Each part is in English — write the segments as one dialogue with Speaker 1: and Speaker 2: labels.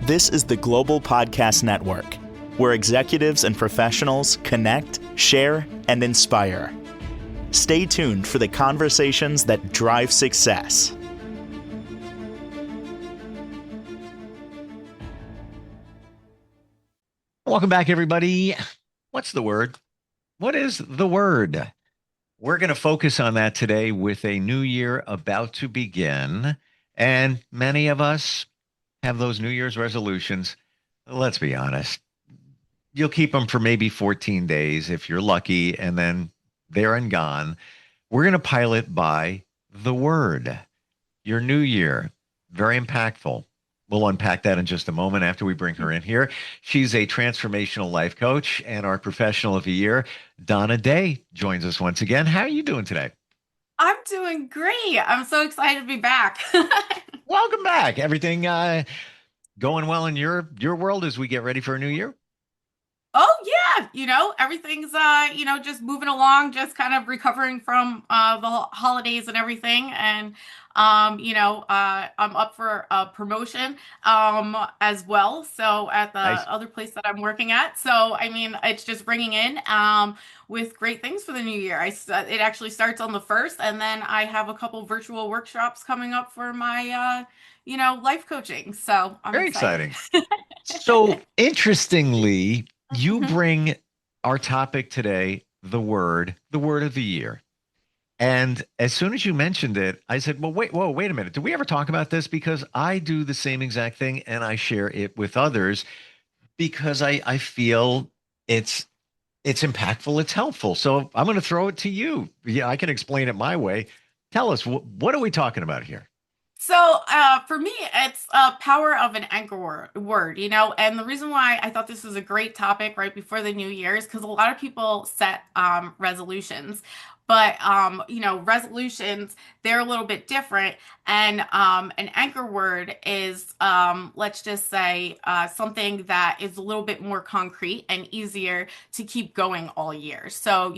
Speaker 1: This is the Global Podcast Network, where executives and professionals connect, share, and inspire. Stay tuned for the conversations that drive success.
Speaker 2: Welcome back, everybody. What's the word? What is the word? We're going to focus on that today with a new year about to begin. And many of us have those New Year's resolutions. Let's be honest. You'll keep them for maybe 14 days if you're lucky, and then they're and gone. We're going to pilot by the word. Your new year, very impactful. We'll unpack that in just a moment after we bring her in here. She's a transformational life coach, and our professional of the year, Donna joins us once again. How are you doing today?
Speaker 3: I'm doing great. I'm so excited to be back.
Speaker 2: Welcome back. Everything going well in your world as we get ready for a new year?
Speaker 3: Oh yeah, everything's just moving along, just kind of recovering from the holidays and everything. And I'm up for a promotion as well. So at the
Speaker 2: Nice.
Speaker 3: other place that I'm working at. So I mean, it's just bringing in with great things for the new year. It actually starts on the 1st, and then I have a couple virtual workshops coming up for my life coaching. So I'm
Speaker 2: Very
Speaker 3: excited.
Speaker 2: exciting. So interestingly, you
Speaker 3: Mhm.
Speaker 2: bring our topic today, the word of the year. And as soon as you mentioned it, I said, well, wait a minute. Did we ever talk about this? Because I do the same exact thing and I share it with others because I feel it's impactful, it's helpful. So I'm going to throw it to you. Yeah, I can explain it my way. Tell us, what are we talking about here?
Speaker 3: So, for me, it's power of an anchor word, and the reason why I thought this was a great topic right before the new year is because a lot of people set resolutions, but resolutions, they're a little bit different. And an anchor word is, let's just say, something that is a little bit more concrete and easier to keep going all year. So,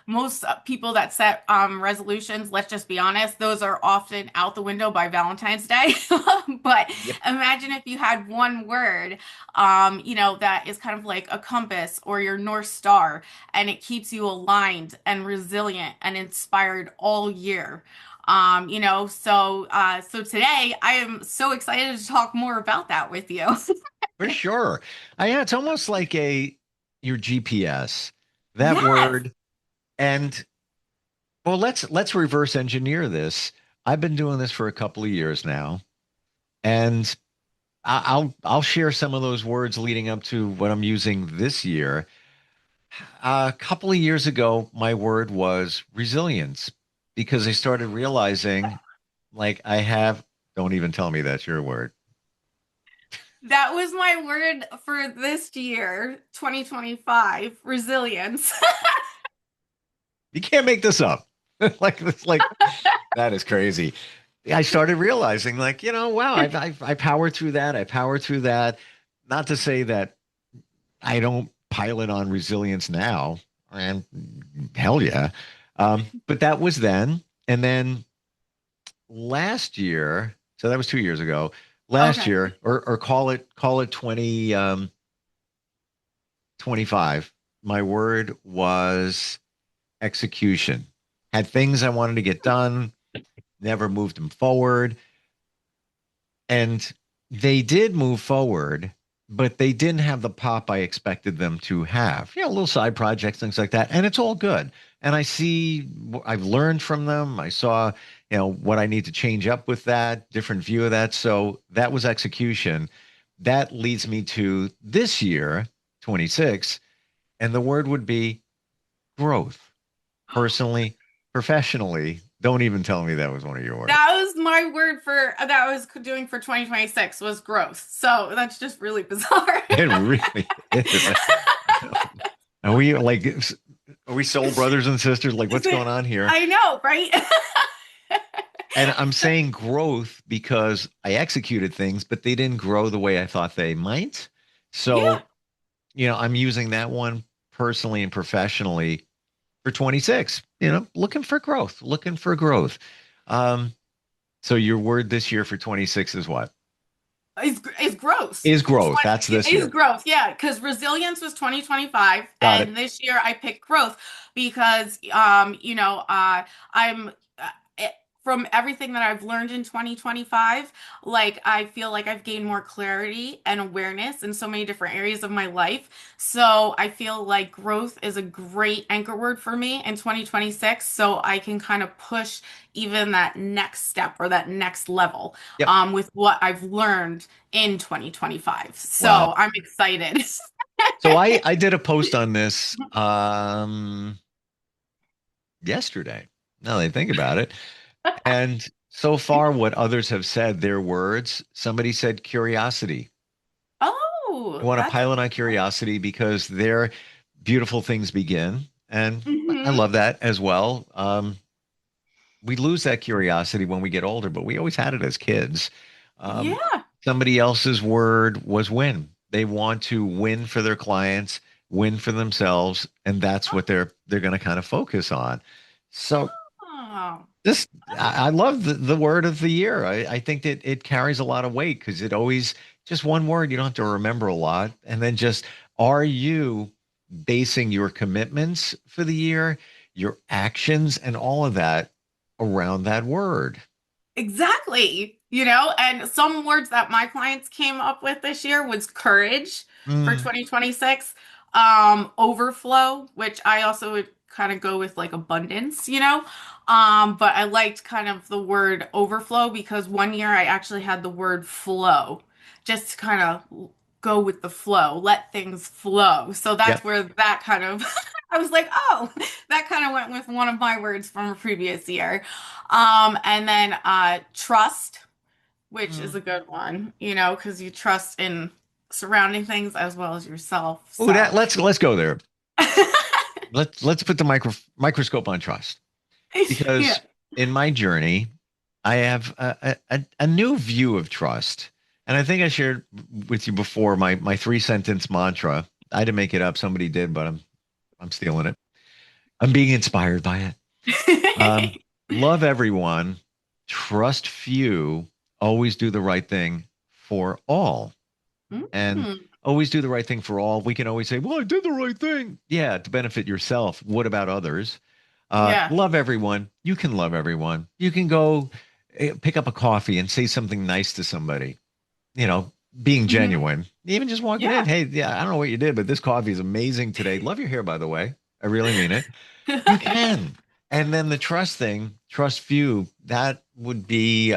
Speaker 3: most people that set resolutions, let's just be honest, those are often out the window by Valentine's Day. But
Speaker 2: Yep.
Speaker 3: imagine if you had one word, that is kind of like a compass or your North Star, and it keeps you aligned and resilient and inspired all year. So today I am so excited to talk more about that with you.
Speaker 2: For sure. Yeah, it's almost like your GPS, that
Speaker 3: Yes.
Speaker 2: word. And well, let's reverse engineer this. I've been doing this for a couple of years now, and I'll share some of those words leading up to what I'm using this year. A couple of years ago, my word was resilience because I started realizing, like, don't even tell me that's your word.
Speaker 3: That was my word for this year, 2025, resilience.
Speaker 2: You can't make this up. Like that is crazy. I started realizing, like, wow, I powered through that. I powered through that. Not to say that I don't pilot on resilience now, and hell yeah. But that was then. And then last year, so that was 2 years ago. Last
Speaker 3: Okay.
Speaker 2: year, or call it 2025. My word was execution. Had things I wanted to get done, never moved them forward. And they did move forward, but they didn't have the pop I expected them to have. Little side projects, things like that. And it's all good. And I've learned from them. I saw, what I need to change up with that, different view of that. So that was execution. That leads me to this year, 26, and the word would be growth, personally, professionally. Don't even tell me that was one of your words.
Speaker 3: That was my word for that I was doing for 2026 was growth. So that's just really bizarre.
Speaker 2: It really is. Are we like, are we soul brothers and sisters? Like, what's going on here?
Speaker 3: I know, right?
Speaker 2: And I'm saying growth because I executed things, but they didn't grow the way I thought they might.
Speaker 3: Yeah.
Speaker 2: So, I'm using that one personally and professionally for 26, looking for growth, looking for growth. So your word this year for 26 is what?
Speaker 3: is growth.
Speaker 2: Is growth. That's this
Speaker 3: Is
Speaker 2: year.
Speaker 3: growth, yeah. Because resilience was 2025,
Speaker 2: Got it.
Speaker 3: and this year I picked growth because, I'm it, from everything that I've learned in 2025, like I feel like I've gained more clarity and awareness in so many different areas of my life. So I feel like growth is a great anchor word for me in 2026, so I can kind of push even that next step or that next level
Speaker 2: Yep.
Speaker 3: with what I've learned in 2025.
Speaker 2: Wow.
Speaker 3: So I'm excited.
Speaker 2: So I did a post on this yesterday. Now that I think about it. And so far, what others have said, their words, somebody said curiosity. I
Speaker 3: Oh,
Speaker 2: want to
Speaker 3: that's
Speaker 2: pilot on curiosity because there beautiful things begin. And I
Speaker 3: hmm
Speaker 2: love that as well. We lose that curiosity when we get older, but we always had it as kids. Um,
Speaker 3: yeah.
Speaker 2: Somebody else's word was win. They want to win for their clients, win for themselves, and that's what they're going to kind of focus on. So
Speaker 3: Oh,
Speaker 2: this I love the word of the year. I think that it carries a lot of weight because it always just one word. You don't have to remember a lot, and then just are you basing your commitments for the year, your actions, and all of that around that word?
Speaker 3: exactly. And some words that my clients came up with this year was courage for
Speaker 2: Mm,
Speaker 3: 2026, overflow, which I also would kind of go with like abundance. But I liked kind of the word overflow because one year I actually had the word flow, just to kind of go with the flow, let things flow. So that's
Speaker 2: yep.
Speaker 3: where that kind of I was like, oh, that kind of went with one of my words from a previous year. And then trust, which is
Speaker 2: Mm.
Speaker 3: a good one, because you trust in surrounding things as well as yourself.
Speaker 2: Oh, that
Speaker 3: So,
Speaker 2: let's go there. Let's put the microscope on trust
Speaker 3: yeah.
Speaker 2: because in my journey, I have a new view of trust. And I think I shared with you before my three sentence mantra. I didn't make it up. Somebody did, but I'm stealing it. I'm being inspired by it. Um, Love everyone, trust few, always do the right thing for all. And
Speaker 3: Mm,
Speaker 2: always do the right thing for all. We can always say, well, I did the right thing. Yeah, to benefit yourself. What about others?
Speaker 3: yeah.
Speaker 2: Love everyone. You can love everyone. You can go pick up a coffee and say something nice to somebody, you know, being
Speaker 3: hmm
Speaker 2: genuine. Even just walking in,
Speaker 3: Yeah.
Speaker 2: hey, yeah, I don't know what you did, but this coffee is amazing today. Love your hair, by the way. I really mean it. You can. And then the trust thing, trust few, that would be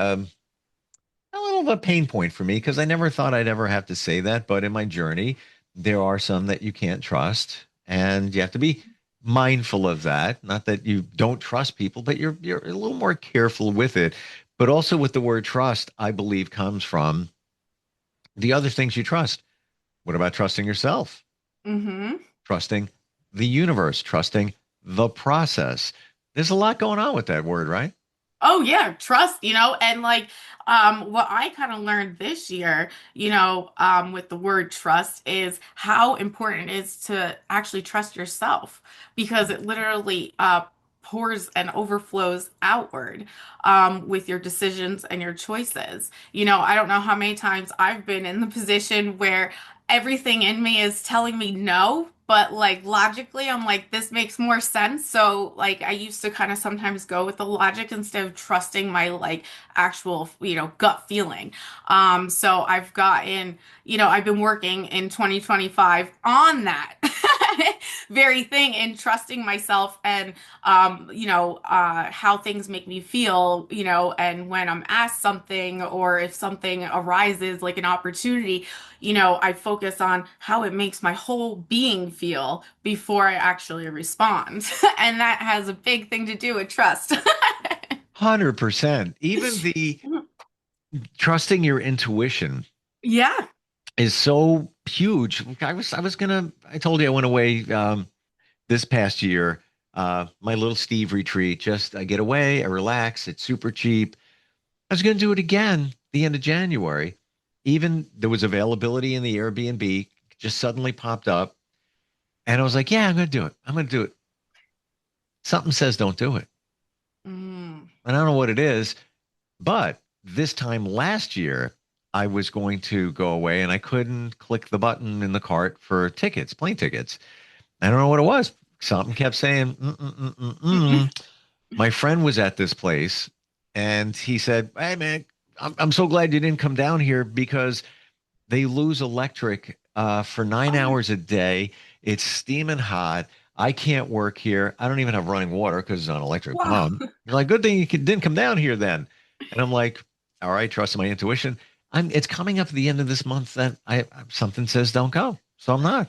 Speaker 2: a little of a pain point for me because I never thought I'd ever have to say that. But in my journey, there are some that you can't trust, and you have to be mindful of that. Not that you don't trust people, but you're a little more careful with it. But also with the word trust, I believe comes from the other things you trust. What about trusting yourself?
Speaker 3: hmm
Speaker 2: Trusting the universe, trusting the process. There's a lot going on with that word, right?
Speaker 3: Oh yeah, trust, and like what I kind of learned this year, with the word trust is how important it is to actually trust yourself because it literally pours and overflows outward with your decisions and your choices. I don't know how many times I've been in the position where everything in me is telling me no, but like logically, I'm like, this makes more sense. So, like, I used to kind of sometimes go with the logic instead of trusting my like actual, gut feeling. So I've been working in 2025 on that very thing in trusting myself and how things make me feel, and when I'm asked something or if something arises like an opportunity, I focus on how it makes my whole being feel before I actually respond. And that has a big thing to do with trust.
Speaker 2: 100%. Even the trusting your intuition
Speaker 3: Yeah.
Speaker 2: is so huge. I told you I went away this past year, my little Steve retreat. Just I get away, I relax, it's super cheap. I was gonna do it again the end of January. Even there was availability in the Airbnb, just suddenly popped up. And I was like, yeah, I'm gonna do it. I'm gonna do it. Something says don't do it.
Speaker 3: Mm.
Speaker 2: And I don't know what it is, but this time last year, I was going to go away and I couldn't click the button in the cart for tickets, plane tickets. I don't know what it was. Something kept saying, mm-mm-mm-mm. My friend was at this place and he said, "Hey, man, I'm so glad you didn't come down here because they lose electric for 9 hours a day. It's steaming hot. I can't work here. I don't even have running water because it's on electric
Speaker 3: Wow.
Speaker 2: pump." You're like, good thing didn't come down here then. And I'm like, all right, trusting my intuition. It's coming up at the end of this month that something says don't go. So I'm not.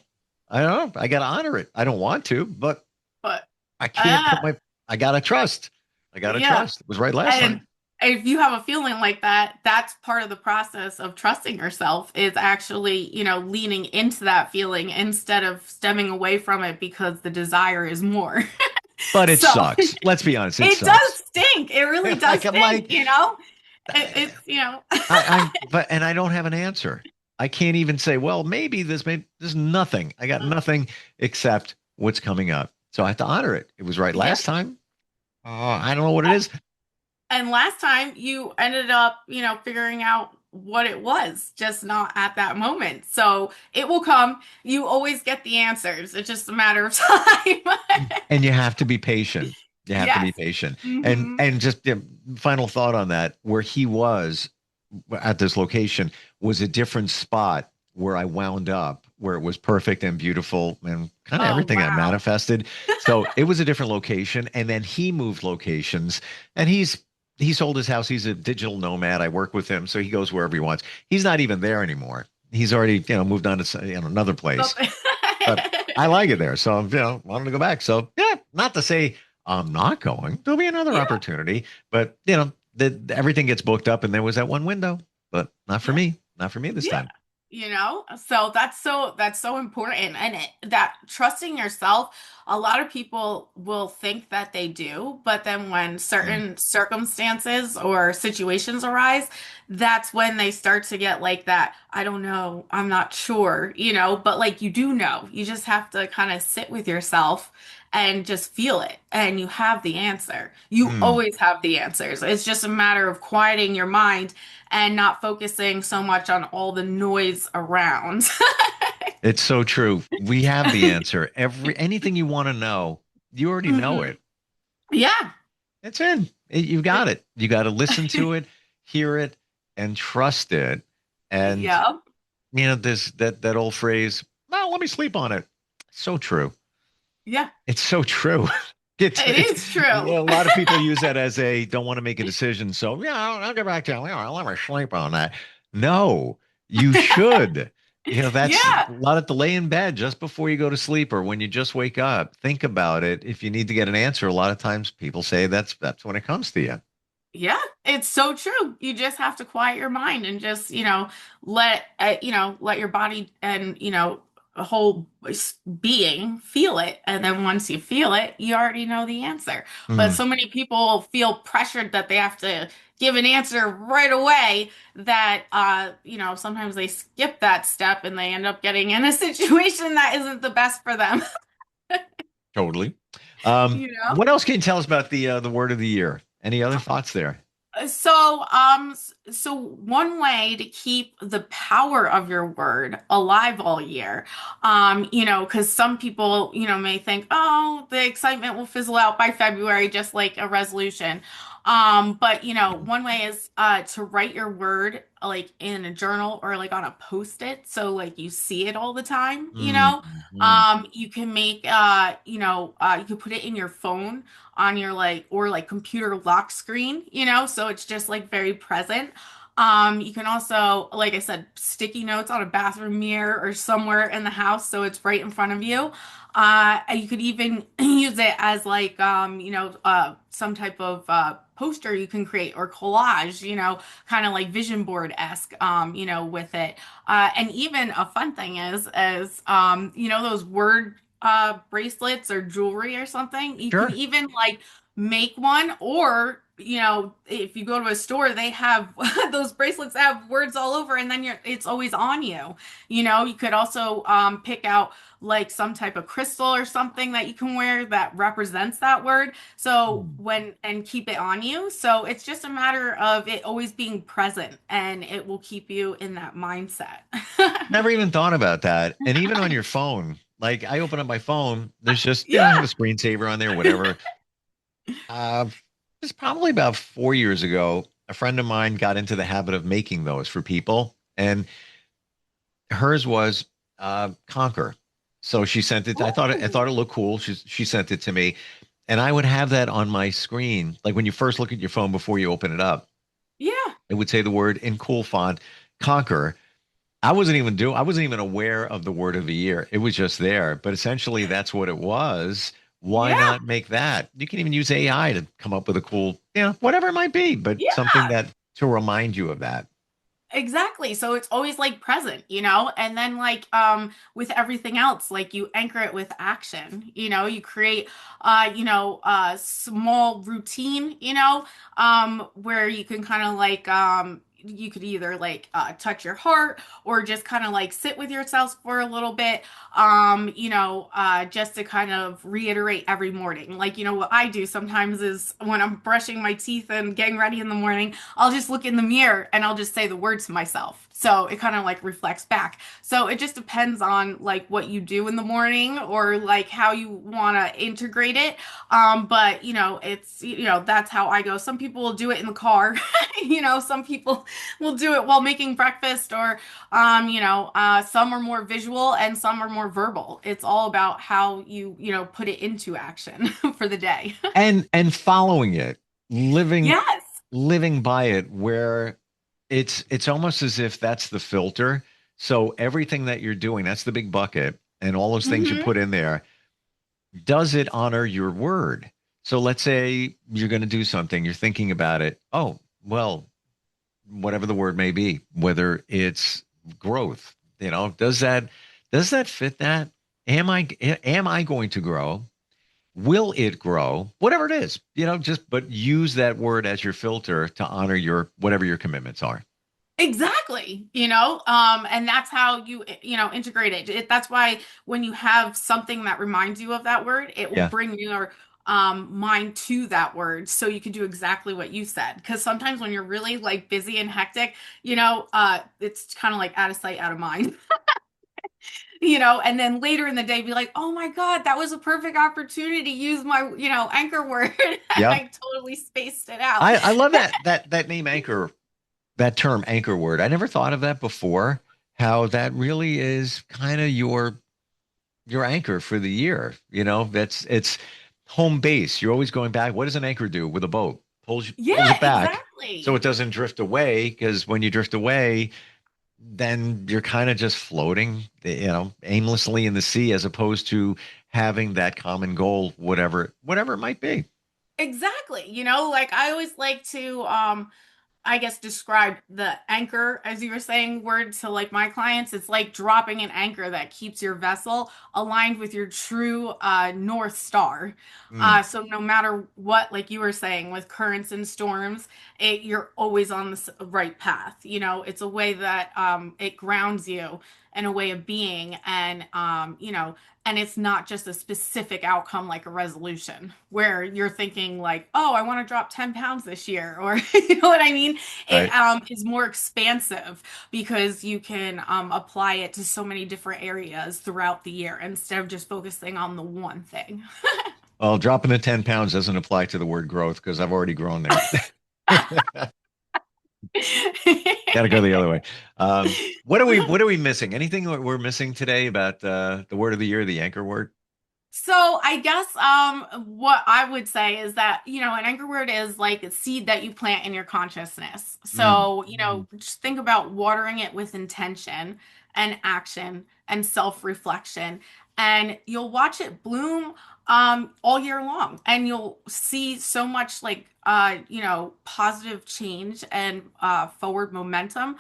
Speaker 2: I don't know. I got to honor it. I don't want to, but
Speaker 3: But
Speaker 2: I can't
Speaker 3: uh
Speaker 2: put I got to trust. I got to
Speaker 3: yeah.
Speaker 2: trust. It was right last
Speaker 3: And
Speaker 2: time.
Speaker 3: if you have a feeling like that, that's part of the process of trusting yourself is actually, leaning into that feeling instead of stemming away from it because the desire is more.
Speaker 2: But it
Speaker 3: So
Speaker 2: sucks. Let's be honest. It
Speaker 3: it does
Speaker 2: sucks.
Speaker 3: stink. It really does
Speaker 2: Like I'm
Speaker 3: stink,
Speaker 2: like,
Speaker 3: you know? It's.
Speaker 2: but and I don't have an answer. I can't even say, well, maybe there's nothing. I got nothing except what's coming up. So I have to honor it. It was right
Speaker 3: Yeah.
Speaker 2: last time. I don't know what it is.
Speaker 3: And last time you ended up, figuring out what it was, just not at that moment. So it will come. You always get the answers. It's just a matter of time.
Speaker 2: And you have to be patient. You have to be
Speaker 3: Yes.
Speaker 2: patient. And
Speaker 3: Hmm.
Speaker 2: and just final thought on that, where he was at this location was a different spot where I wound up, where it was perfect and beautiful and kind of
Speaker 3: Oh,
Speaker 2: everything I
Speaker 3: wow.
Speaker 2: manifested. So it was a different location. And then he moved locations and he sold his house. He's a digital nomad. I work with him. So he goes wherever he wants. He's not even there anymore. He's already, moved on to another place. But I like it there. So I'm, wanting to go back. So yeah, not to say I'm not going. There'll be another
Speaker 3: Yeah.
Speaker 2: opportunity, but everything gets booked up, and there was that one window, but not for
Speaker 3: Yeah.
Speaker 2: me. Not for me this
Speaker 3: Yeah.
Speaker 2: time.
Speaker 3: So that's so important, and that trusting yourself, a lot of people will think that they do, but then when
Speaker 2: Mm.
Speaker 3: certain circumstances or situations arise, that's when they start to get like that, I don't know, I'm not sure, but like you do know, you just have to kind of sit with yourself and just feel it, and you have the answer. You
Speaker 2: Mm.
Speaker 3: always have the answers. It's just a matter of quieting your mind and not focusing so much on all the noise around.
Speaker 2: It's so true. We have the answer. Anything you want to know, you already know
Speaker 3: Hmm.
Speaker 2: it.
Speaker 3: Yeah.
Speaker 2: It's in. You got it. You got to listen to it, hear it, and trust it. And
Speaker 3: Yeah.
Speaker 2: this that old phrase, well, let me sleep on it. So true.
Speaker 3: Yeah.
Speaker 2: It's so true.
Speaker 3: It
Speaker 2: It's
Speaker 3: is true.
Speaker 2: a lot of people use that as a don't want to make a decision. So yeah, I'll get back to it. I'll let me sleep on that. No, you should. That's a
Speaker 3: Yeah.
Speaker 2: lot of to lay in bed just before you go to sleep or when you just wake up. Think about it. If you need to get an answer, a lot of times people say that's when it comes to you.
Speaker 3: Yeah, it's so true. You just have to quiet your mind and just, let your body and, a whole being feel it. And then once you feel it, you already know the answer. But
Speaker 2: Hmm.
Speaker 3: so many people feel pressured that they have to give an answer right away that, sometimes they skip that step and they end up getting in a situation that isn't the best for them.
Speaker 2: Totally.
Speaker 3: You know?
Speaker 2: What else can you tell us about the word of the year? Any other thoughts there?
Speaker 3: So one way to keep the power of your word alive all year, because some people, may think, oh, the excitement will fizzle out by February, just like a resolution. But one way is to write your word like in a journal or like on a post-it, so like you see it all the time.
Speaker 2: Mm-hmm.
Speaker 3: You can make, you can put it in your phone on your like or like computer lock screen, so it's just like very present. You can also, like I said, sticky notes on a bathroom mirror or somewhere in the house so it's right in front of you. And you could even use it as like some type of poster you can create or collage, kind of like vision board-esque, with it. And even a fun thing is those word bracelets or jewelry or something. You can
Speaker 2: Sure.
Speaker 3: even like make one or if you go to a store, they have those bracelets that have words all over, and then it's always on you. You could also pick out like some type of crystal or something that you can wear that represents that word. So
Speaker 2: Hmm.
Speaker 3: and keep it on you. So it's just a matter of it always being present, and it will keep you in that mindset.
Speaker 2: Never even thought about that. And even on your phone, like I open up my phone, there's just, I have a
Speaker 3: Yeah.
Speaker 2: screensaver on there, whatever. Uh, it's probably about 4 years ago. A friend of mine got into the habit of making those for people, and hers was conquer. So she sent it. I thought it
Speaker 3: Oh,
Speaker 2: looked cool. She sent it to me, and I would have that on my screen, like when you first look at your phone before you open it up.
Speaker 3: yeah.
Speaker 2: It would say the word in cool font, conquer. I wasn't even aware of the word of the year. It was just there. But essentially that's what it was. Why
Speaker 3: Yeah.
Speaker 2: not make that? You can even use AI to come up with a cool, whatever it might be, but something
Speaker 3: Yeah.
Speaker 2: that to remind you of that.
Speaker 3: Exactly. So it's always like present, and then like with everything else, like you anchor it with action, you create a small routine, where you can kind of like you could either like touch your heart or just kind of like sit with yourself for a little bit, just to kind of reiterate every morning. Like, what I do sometimes is when I'm brushing my teeth and getting ready in the morning, I'll just look in the mirror and I'll just say the words to myself. So it kind of like reflects back. So it just depends on like what you do in the morning or like how you want to integrate it. But it's that's how I go. Some people will do it in the car. Some people will do it while making breakfast, or some are more visual and some are more verbal. It's all about how you put it into action for the day.
Speaker 2: And following it, living
Speaker 3: Yes.
Speaker 2: living by it, where it's almost as if that's the filter. So everything that you're doing, that's the big bucket, and all those things you
Speaker 3: Hmm.
Speaker 2: put in there, does it honor your word? So let's say you're going to do something, you're thinking about it. Oh, well, whatever the word may be, whether it's growth, does that fit that? Am I going to grow? Will it grow? Whatever it is, just but use that word as your filter to honor your whatever your commitments are.
Speaker 3: Exactly, and that's how you integrate it. That's why when you have something that reminds you of that word, it will
Speaker 2: Yeah.
Speaker 3: bring your mind to that word so you can do exactly what you said. Because sometimes when you're really like busy and hectic, it's kind of like out of sight, out of mind. And then later in the day be like, oh my God, that was a perfect opportunity to use my, anchor word.
Speaker 2: Yeah.
Speaker 3: I totally spaced it out.
Speaker 2: I love that name anchor, that term anchor word. I never thought of that before. How that really is kind of your anchor for the year. That's it's home base. You're always going back. What does an anchor do with a boat? Pulls it
Speaker 3: Yeah,
Speaker 2: back so
Speaker 3: exactly.
Speaker 2: it doesn't drift away. Because when you drift away, then you're kind of just floating, aimlessly in the sea, as opposed to having that common goal, whatever it might be.
Speaker 3: Exactly. Like I always like to I guess describe the anchor, as you were saying, word to like my clients. It's like dropping an anchor that keeps your vessel aligned with your true North Star.
Speaker 2: Mm,
Speaker 3: So no matter what, like you were saying, with currents and storms, you're always on the right path. It's a way that it grounds you and a way of being, and it's not just a specific outcome like a resolution where you're thinking like, oh, I want to drop 10 pounds this year, or you know what I mean? It
Speaker 2: right.
Speaker 3: is more expansive because you can apply it to so many different areas throughout the year instead of just focusing on the one thing.
Speaker 2: Well, dropping the 10 pounds doesn't apply to the word growth because I've already grown there. Got to go the other way. What are we missing? Anything that we're missing today about the word of the year, the anchor word?
Speaker 3: So I guess what I would say is that, an anchor word is like a seed that you plant in your consciousness.
Speaker 2: Mm.
Speaker 3: So, just think about watering it with intention and action and self-reflection. and you'll watch it bloom all year long, and you'll see so much like positive change and forward momentum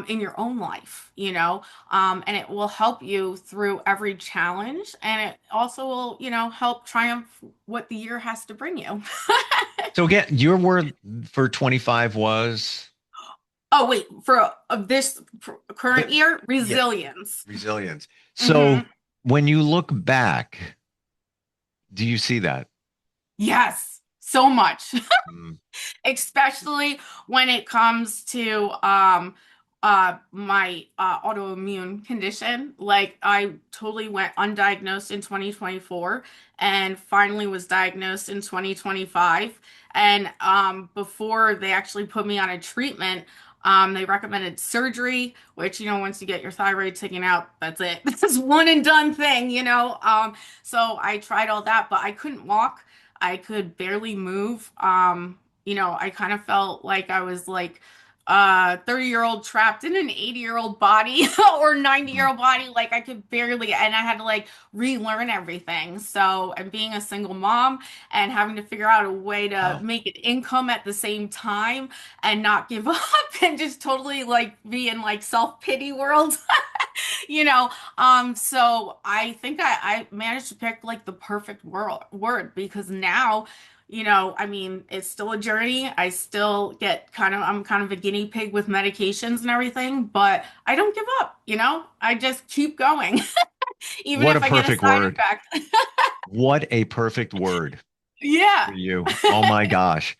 Speaker 3: in your own life, and it will help you through every challenge, and it also will, help triumph what the year has to bring you.
Speaker 2: So again, your word for 25 was
Speaker 3: Oh, wait, for this current
Speaker 2: the
Speaker 3: year,
Speaker 2: yeah,
Speaker 3: resilience.
Speaker 2: resilience. So
Speaker 3: Hmm.
Speaker 2: when you look back, do you see that?
Speaker 3: Yes, so much.
Speaker 2: Mm.
Speaker 3: Especially when it comes to my autoimmune condition. Like, I totally went undiagnosed in 2024 and finally was diagnosed in 2025. And before they actually put me on a treatment, they recommended surgery, which, once you get your thyroid taken out, that's it. This is one and done thing. So I tried all that, but I couldn't walk. I could barely move. I kind of felt like I was like a 30-year-old trapped in an 80-year-old body or
Speaker 2: Mm.
Speaker 3: 90-year-old body. Like, I could barely, and I had to like relearn everything. So, and being a single mom and having to figure out a way to
Speaker 2: Wow.
Speaker 3: make an income at the same time and not give up and just totally like be in like self-pity world. you know so I think I managed to pick like the perfect word, because now, I mean, it's still a journey. I still get I'm kind of a guinea pig with medications and everything, but I don't give up. I just keep going even
Speaker 2: What a
Speaker 3: if I get a
Speaker 2: perfect
Speaker 3: side
Speaker 2: word.
Speaker 3: effect.
Speaker 2: What a perfect word for
Speaker 3: Yeah.
Speaker 2: you. Oh my gosh.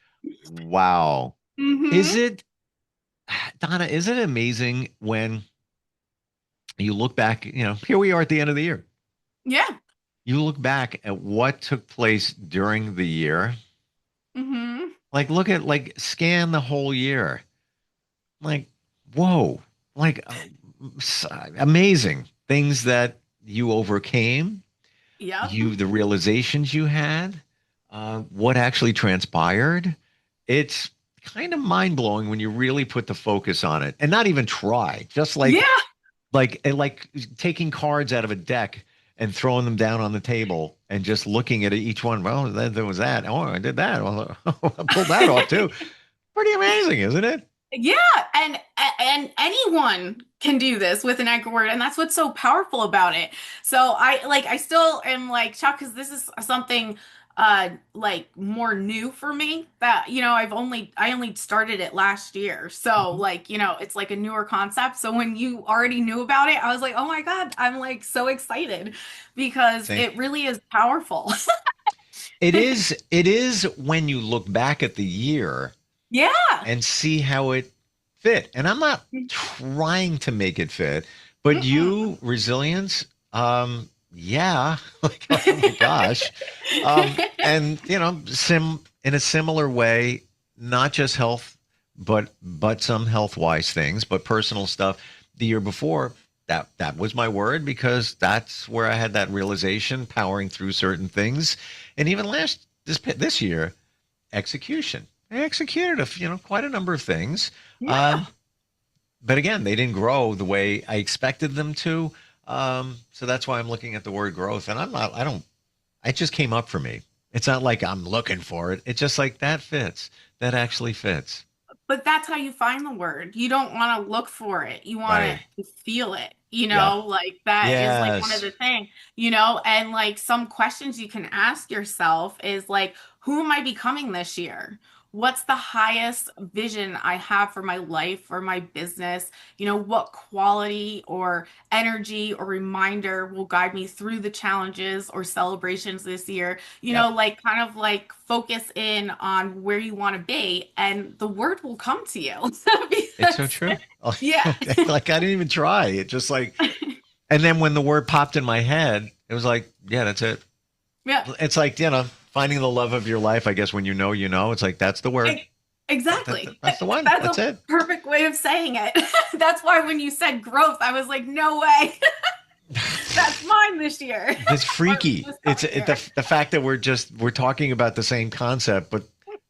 Speaker 2: Wow. Is
Speaker 3: Hmm.
Speaker 2: it, Donna, is it amazing when you look back, here we are at the end of the year.
Speaker 3: Yeah.
Speaker 2: You look back at what took place during the year.
Speaker 3: Hmm.
Speaker 2: Like, look at, like, scan the whole year. Like, whoa. Like, amazing things that you overcame,
Speaker 3: Yep.
Speaker 2: the realizations you had, what actually transpired. It's kind of mind blowing when you really put the focus on it and not even try. Just
Speaker 3: Yeah.
Speaker 2: like taking cards out of a deck and throwing them down on the table and just looking at each one. Well, there was that. Oh, I did that. Well, I pulled that off too. Pretty amazing, isn't it?
Speaker 3: Yeah, and anyone can do this with an anchor word, and that's what's so powerful about it. So I still am like shocked, because this is something like more new for me, that I only started it last year. So
Speaker 2: Mhm.
Speaker 3: like, it's like a newer concept. So when you already knew about it, I was like, "Oh my God, I'm like so excited," because
Speaker 2: Same.
Speaker 3: it really is powerful.
Speaker 2: It is when you look back at the year
Speaker 3: Yeah.
Speaker 2: and see how it fit. And I'm not trying to make it fit, but
Speaker 3: Mm-mm.
Speaker 2: you, resilience, yeah, like, oh my gosh. And in a similar way, not just health, but some health wise things, but personal stuff. The year before, that was my word, because that's where I had that realization, powering through certain things. And even this year, execution. I executed quite a number of things.
Speaker 3: Yeah.
Speaker 2: Um, but again, they didn't grow the way I expected them to. So that's why I'm looking at the word growth. And I don't, it just came up for me. It's not like I'm looking for it. It's just like that fits. That actually fits.
Speaker 3: But that's how you find the word. You don't want to look for it. You want
Speaker 2: Right.
Speaker 3: to feel it.
Speaker 2: Yep.
Speaker 3: Like that is like one of
Speaker 2: Yes.
Speaker 3: the things, and like some questions you can ask yourself is like, who am I becoming this year? What's the highest vision I have for my life or my business? What quality or energy or reminder will guide me through the challenges or celebrations this year?
Speaker 2: Yep.
Speaker 3: Like kind of like focus in on where you want to be, and the word will come to you.
Speaker 2: It's so
Speaker 3: Because,
Speaker 2: true.
Speaker 3: yeah,
Speaker 2: Like, I didn't even try. It just like, and then when the word popped in my head, it was like, yeah, that's it.
Speaker 3: yeah,
Speaker 2: It's like, finding the love of your life, I guess, when it's like, that's the word.
Speaker 3: e- exactly.
Speaker 2: That's the one.
Speaker 3: That's
Speaker 2: That's
Speaker 3: a
Speaker 2: it.
Speaker 3: perfect way of saying it. That's why when you said growth, I was like, no way. That's mine this year.
Speaker 2: It's
Speaker 3: Or
Speaker 2: freaky.
Speaker 3: this
Speaker 2: It's
Speaker 3: coming year.
Speaker 2: the fact that we're talking about the same concept, but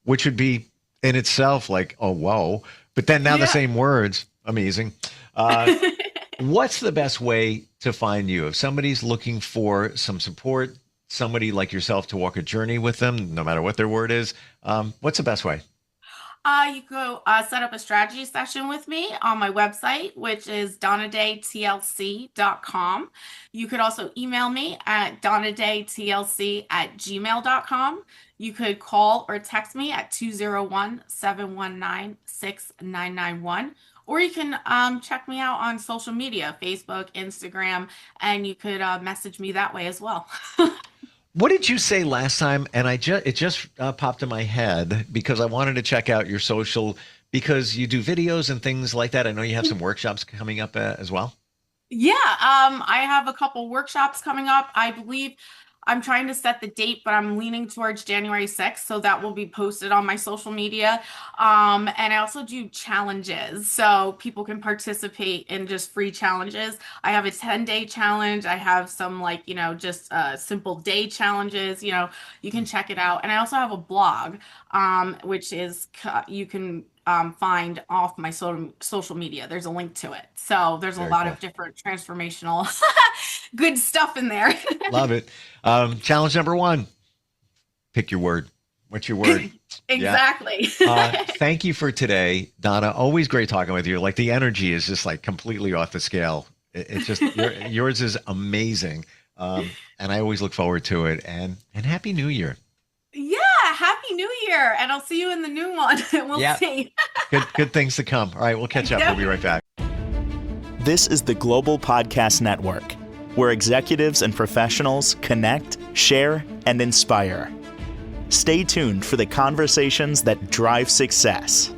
Speaker 2: which would be in itself like, oh, whoa. But then now the
Speaker 3: Yeah.
Speaker 2: same words, amazing. Uh, What's the best way to find you? If somebody's looking for some support, somebody like yourself to walk a journey with them, no matter what their word is, what's the best way?
Speaker 3: You go set up a strategy session with me on my website, which is donnadaytlc.com. You could also email me at donnadaytlc@gmail.com. You could call or text me at 201-719-6991. Or you can check me out on social media, Facebook, Instagram, and you could message me that way as well.
Speaker 2: What did you say last time? And it just popped in my head because I wanted to check out your social because you do videos and things like that. I know you have some workshops coming up as well.
Speaker 3: Yeah, I have a couple workshops coming up. I believe I'm trying to set the date, but I'm leaning towards January 6th, so that will be posted on my social media. And I also do challenges, so people can participate in just free challenges. I have a 10-day challenge. I have some just simple day challenges. You can check it out. And I also have a blog, which is you can find off my social media. There's a link to it. So there's a lot of different transformational good stuff in there.
Speaker 2: Love it. Challenge number 1, pick your word. What's your word?
Speaker 3: Exactly.
Speaker 2: Thank you for today, Donna. Always great talking with you. Like the energy is just like completely off the scale. It's just yours is amazing. And I always look forward to it. And Happy New Year.
Speaker 3: Yeah, Happy New Year. And I'll see you in the new one. We'll see.
Speaker 2: Good things to come. All right, we'll catch up. We'll be right back.
Speaker 1: This is the Global Podcast Network, where executives and professionals connect, share, and inspire. Stay tuned for the conversations that drive success.